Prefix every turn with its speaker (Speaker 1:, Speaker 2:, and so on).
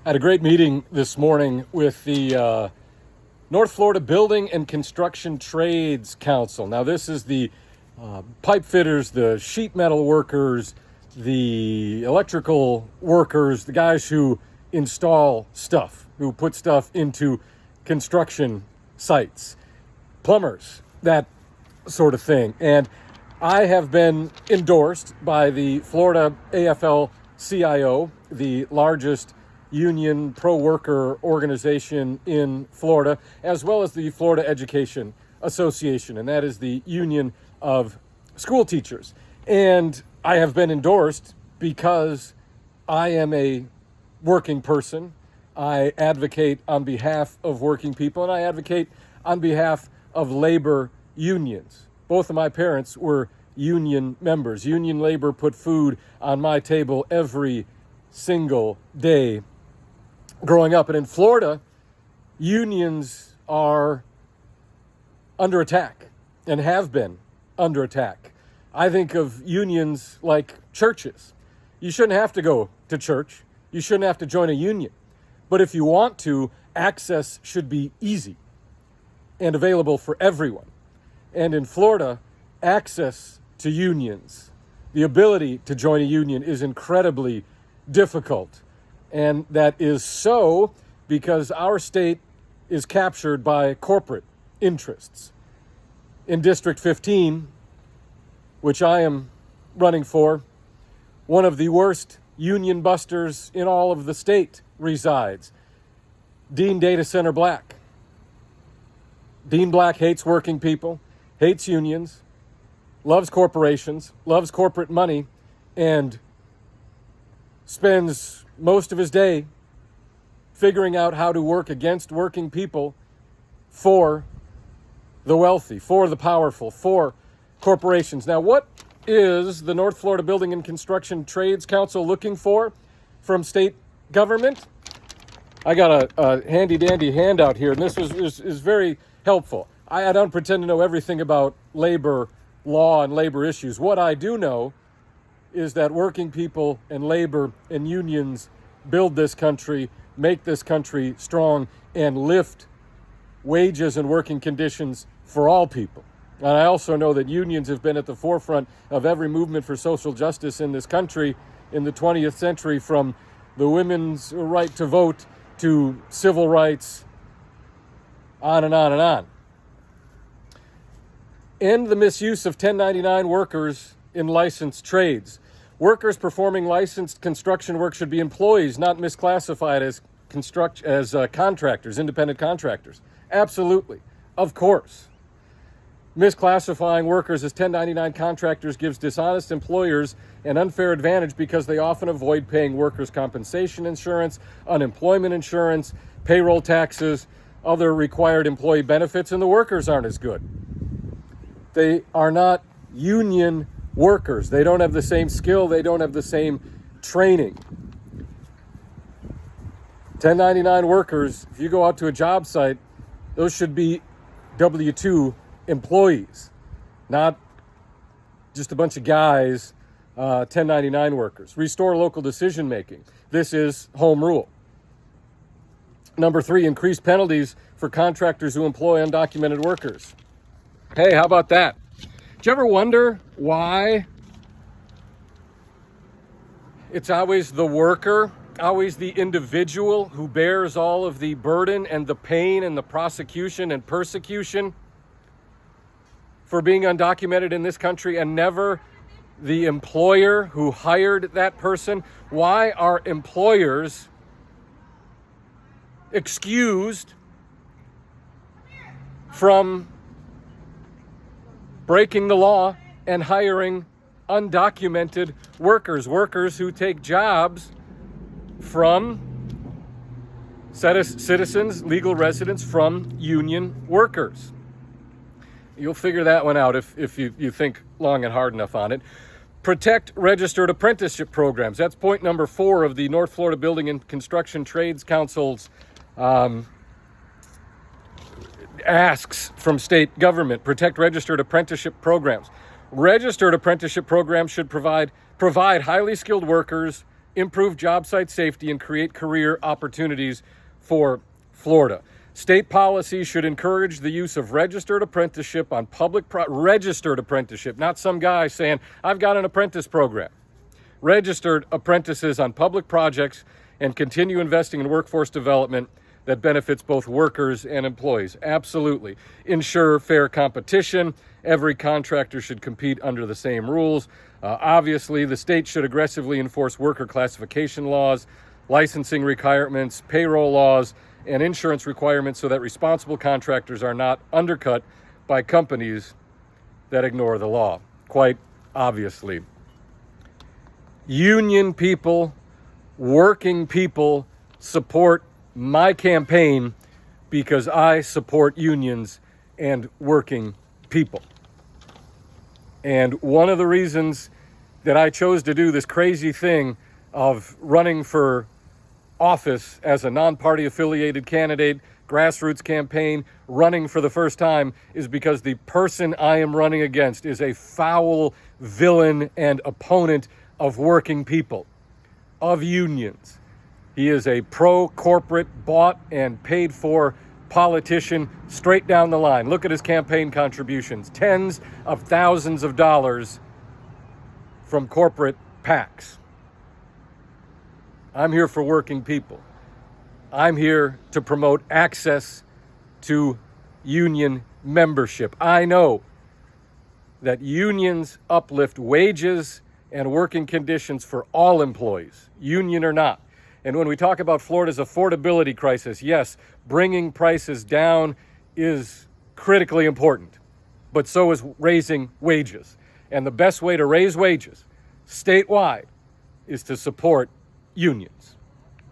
Speaker 1: I had a great meeting this morning with the North Florida Building and Construction Trades Council. Now, this is the pipe fitters, the sheet metal workers, the electrical workers, the guys who install stuff, who put stuff into construction sites, plumbers, that sort of thing. And I have been endorsed by the Florida AFL-CIO, the largest union pro-worker organization in Florida, as well as the Florida Education Association, and that is the union of school teachers. And I have been endorsed because I am a working person. I advocate on behalf of working people, and I advocate on behalf of labor unions. Both of my parents were union members. Union labor put food on my table every single day growing up. And in Florida, unions are under attack and have been under attack. I think of unions like churches. You shouldn't have to go to church. You shouldn't have to join a union. But if you want to, access should be easy and available for everyone. And in Florida, access to unions, the ability to join a union is incredibly difficult. And that is so because our state is captured by corporate interests. In District 15, which I am running for, one of the worst union busters in all of the state resides. Dean Data Center Black. Dean Black hates working people, hates unions, loves corporations, loves corporate money, and spends most of his day figuring out how to work against working people for the wealthy, for the powerful, for corporations. Now, what is the North Florida Building and Construction Trades Council looking for from state government? I got a handy-dandy handout here, and this is very helpful. I don't pretend to know everything about labor law and labor issues. What I do know is that working people and labor and unions build this country, make this country strong, and lift wages and working conditions for all people. And I also know that unions have been at the forefront of every movement for social justice in this country in the 20th century, from the women's right to vote to civil rights, on and on and on. End the misuse of 1099 workers in licensed trades. Workers performing licensed construction work should be employees, not misclassified as contractors, independent contractors. Absolutely. Of course. Misclassifying workers as 1099 contractors gives dishonest employers an unfair advantage because they often avoid paying workers' compensation insurance, unemployment insurance, payroll taxes, other required employee benefits, and the workers aren't as good. They are not union workers. They don't have the same skill. They don't have the same training. 1099 workers, if you go out to a job site, those should be W-2 employees, not just a bunch of guys, 1099 workers. Restore local decision making. This is home rule. Number 3, increase penalties for contractors who employ undocumented workers. Hey, how about that? Did you ever wonder why it's always the worker, always the individual who bears all of the burden and the pain and the prosecution and persecution for being undocumented in this country, and never the employer who hired that person? Why are employers excused from breaking the law and hiring undocumented workers who take jobs from citizens, legal residents, from union workers? You'll figure that one out if you think long and hard enough on it. Protect registered apprenticeship programs. That's point number 4 of the North Florida Building and Construction Trades Council's asks from state government. Protect registered apprenticeship programs. Registered apprenticeship programs should provide highly skilled workers improve job site safety, and create career opportunities for Florida. State policy should encourage the use of registered apprenticeship on registered apprenticeship, not some guy saying, I've got an apprentice program. Registered apprentices on public projects and continue investing in workforce development that benefits both workers and employees. Absolutely. Ensure fair competition. Every contractor should compete under the same rules. Obviously, the state should aggressively enforce worker classification laws, licensing requirements, payroll laws, and insurance requirements so that responsible contractors are not undercut by companies that ignore the law. Quite obviously. Union people, working people support my campaign because I support unions and working people. And one of the reasons that I chose to do this crazy thing of running for office as a non-party affiliated candidate, grassroots campaign, running for the first time, is because the person I am running against is a foul villain and opponent of working people, of unions. He is a pro-corporate, bought and paid for politician straight down the line. Look at his campaign contributions, tens of thousands of dollars from corporate PACs. I'm here for working people. I'm here to promote access to union membership. I know that unions uplift wages and working conditions for all employees, union or not. And when we talk about Florida's affordability crisis, yes, bringing prices down is critically important, but so is raising wages. And the best way to raise wages statewide is to support unions.